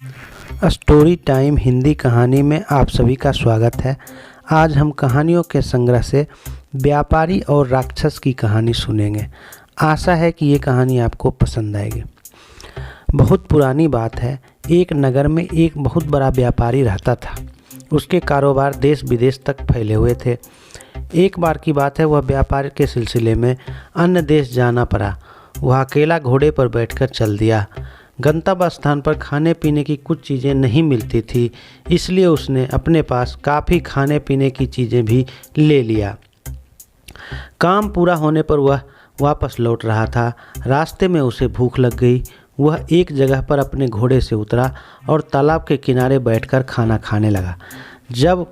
Story time Hindi कहानी में आप सभी का स्वागत है। आज हम कहानियों के संग्रह से व्यापारी और राक्षस की कहानी सुनेंगे। आशा है कि ये कहानी आपको पसंद आएगी। बहुत पुरानी बात है, एक नगर में एक बहुत बड़ा व्यापारी रहता था। उसके कारोबार देश विदेश तक फैले हुए थे। एक बार की बात है, वह व्यापार के सिलसिले में अन्य देश जाना पड़ा। वह अकेला घोड़े पर बैठकर चल दिया। गंतव्य स्थान पर खाने पीने की कुछ चीज़ें नहीं मिलती थी, इसलिए उसने अपने पास काफ़ी खाने पीने की चीज़ें भी ले लिया। काम पूरा होने पर वह वापस लौट रहा था। रास्ते में उसे भूख लग गई। वह एक जगह पर अपने घोड़े से उतरा और तालाब के किनारे बैठकर खाना खाने लगा। जब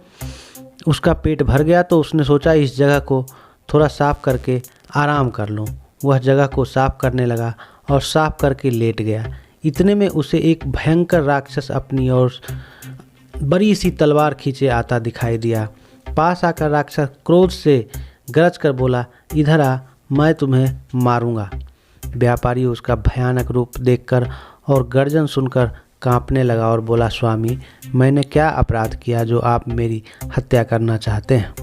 उसका पेट भर गया तो उसने सोचा इस जगह को थोड़ा साफ़ करके आराम कर लूँ। वह जगह को साफ़ करने लगा और साफ़ करके लेट गया। इतने में उसे एक भयंकर राक्षस अपनी ओर बड़ी सी तलवार खींचे आता दिखाई दिया। पास आकर राक्षस क्रोध से गरज कर बोला, इधर आ, मैं तुम्हें मारूंगा। व्यापारी उसका भयानक रूप देखकर और गर्जन सुनकर कांपने लगा और बोला, स्वामी, मैंने क्या अपराध किया जो आप मेरी हत्या करना चाहते हैं?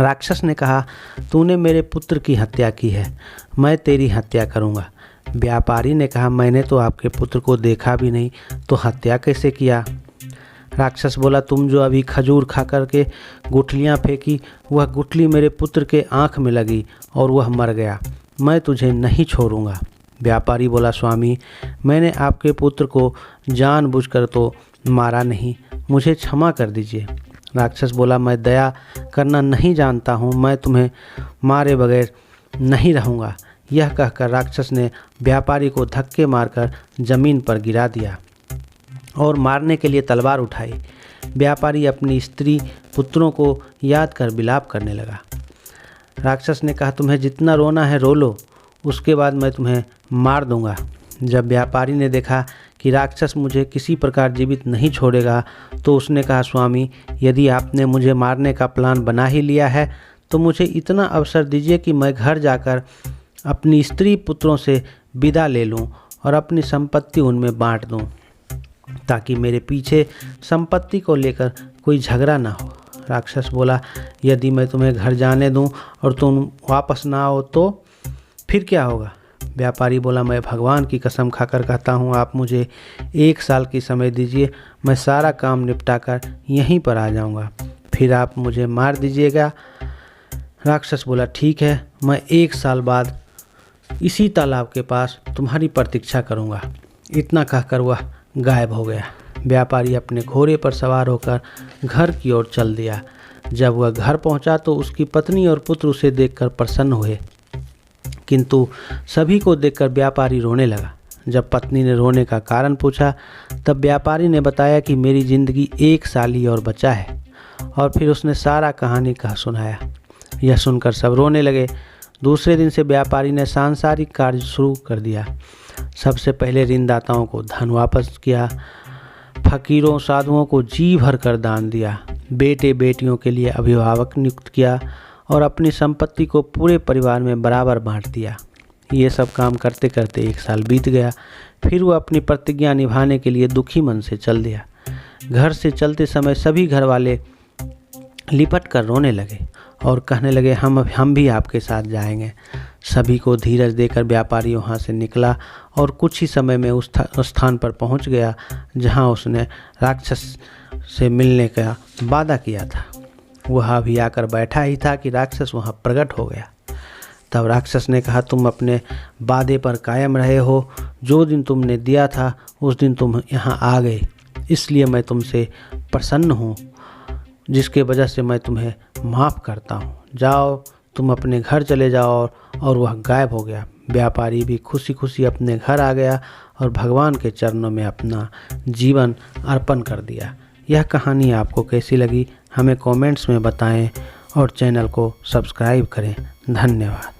राक्षस ने कहा, तूने मेरे पुत्र की हत्या की है, मैं तेरी हत्या करूंगा। व्यापारी ने कहा, मैंने तो आपके पुत्र को देखा भी नहीं, तो हत्या कैसे किया? राक्षस बोला, तुम जो अभी खजूर खा कर के गुठलियाँ फेंकी, वह गुठली मेरे पुत्र के आँख में लगी और वह मर गया। मैं तुझे नहीं छोड़ूंगा। व्यापारी बोला, स्वामी, मैंने आपके पुत्र को जानबूझकर तो मारा नहीं, मुझे क्षमा कर दीजिए। राक्षस बोला, मैं दया करना नहीं जानता हूँ, मैं तुम्हें मारे बगैर नहीं रहूँगा। यह कहकर राक्षस ने व्यापारी को धक्के मारकर जमीन पर गिरा दिया और मारने के लिए तलवार उठाई। व्यापारी अपनी स्त्री पुत्रों को याद कर विलाप करने लगा। राक्षस ने कहा, तुम्हें जितना रोना है रो लो, उसके बाद मैं तुम्हें मार दूंगा। जब व्यापारी ने देखा कि राक्षस मुझे किसी प्रकार जीवित नहीं छोड़ेगा, तो उसने कहा, स्वामी, यदि आपने मुझे मारने का प्लान बना ही लिया है तो मुझे इतना अवसर दीजिए कि मैं घर जाकर अपनी स्त्री पुत्रों से विदा ले लूं और अपनी संपत्ति उनमें बांट दूं, ताकि मेरे पीछे संपत्ति को लेकर कोई झगड़ा ना हो। राक्षस बोला, यदि मैं तुम्हें घर जाने दूं और तुम वापस ना आओ तो फिर क्या होगा? व्यापारी बोला, मैं भगवान की कसम खाकर कहता हूं, आप मुझे 1 साल की समय दीजिए, मैं सारा काम निपटा कर यहीं पर आ जाऊंगा, फिर आप मुझे मार दीजिएगा। राक्षस बोला, ठीक है, मैं 1 साल बाद इसी तालाब के पास तुम्हारी प्रतीक्षा करूंगा। इतना कहकर वह गायब हो गया। व्यापारी अपने घोड़े पर सवार होकर घर की ओर चल दिया। जब वह घर पहुंचा तो उसकी पत्नी और पुत्र उसे देखकर प्रसन्न हुए, किंतु सभी को देखकर व्यापारी रोने लगा। जब पत्नी ने रोने का कारण पूछा तब व्यापारी ने बताया कि मेरी जिंदगी 1 साल ही और बचा है, और फिर उसने सारा कहानी कह सुनाया। यह सुनकर सब रोने लगे। दूसरे दिन से व्यापारी ने सांसारिक कार्य शुरू कर दिया। सबसे पहले ऋणदाताओं को धन वापस किया, फकीरों साधुओं को जी भर कर दान दिया, बेटे बेटियों के लिए अभिभावक नियुक्त किया और अपनी संपत्ति को पूरे परिवार में बराबर बांट दिया। ये सब काम करते करते 1 साल बीत गया। फिर वह अपनी प्रतिज्ञा निभाने के लिए दुखी मन से चल दिया। घर से चलते समय सभी घर वाले लिपट कर रोने लगे और कहने लगे, हम भी आपके साथ जाएंगे। सभी को धीरज देकर व्यापारी वहाँ से निकला और कुछ ही समय में उस स्थान पर पहुँच गया जहाँ उसने राक्षस से मिलने का वादा किया था। वह अभी आकर बैठा ही था कि राक्षस वहाँ प्रकट हो गया। तब राक्षस ने कहा, तुम अपने वादे पर कायम रहे हो, जो दिन तुमने दिया था उस दिन तुम यहाँ आ गए, इसलिए मैं तुमसे प्रसन्न हूँ, जिसके वजह से मैं तुम्हें माफ़ करता हूँ। जाओ, तुम अपने घर चले जाओ। और वह गायब हो गया। व्यापारी भी खुशी खुशी अपने घर आ गया और भगवान के चरणों में अपना जीवन अर्पण कर दिया। यह कहानी आपको कैसी लगी हमें कमेंट्स में बताएं और चैनल को सब्सक्राइब करें। धन्यवाद।